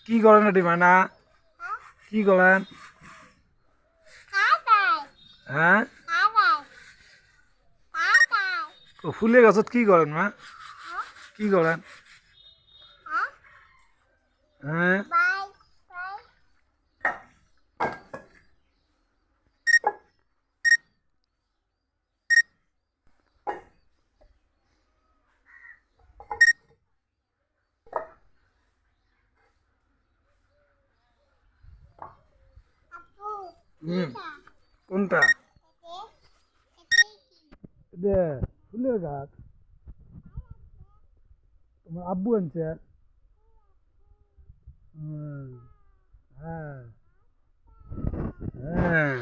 কি করেন এটি মানা? কি করেন? হ্যাঁ, ফুলের গাছত কি করেন মা? কি করেন? হ্যাঁ, হুম, কোনটা? এটা ফুলের গাছ। তোমার আব্বু আনছে? হুম, হ্যাঁ, হ্যাঁ।